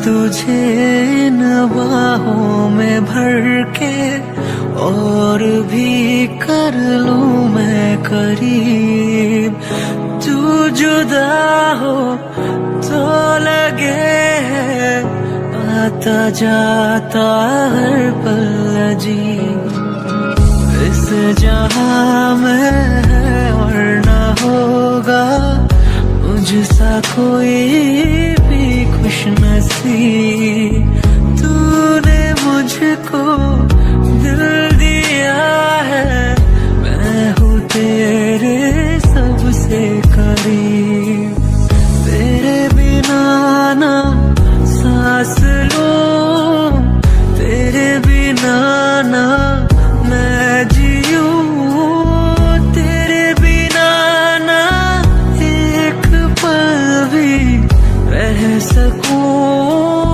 तुझे इन बाहों में भर के और भी कर लूं मैं करीब। तू जुदा हो तो लगे है आता जाता हर पल अजीब। इस जहां में है और न होगा मुझसा कोई भी खुश नसीब। तूने मुझको दिल दिया है, मैं हूँ तेरे सबसे करीब। तेरे बिना ना सांस लूं, तेरे बिना ना मैं जीऊं, तेरे बिना ना एक पल भी रह सकूं।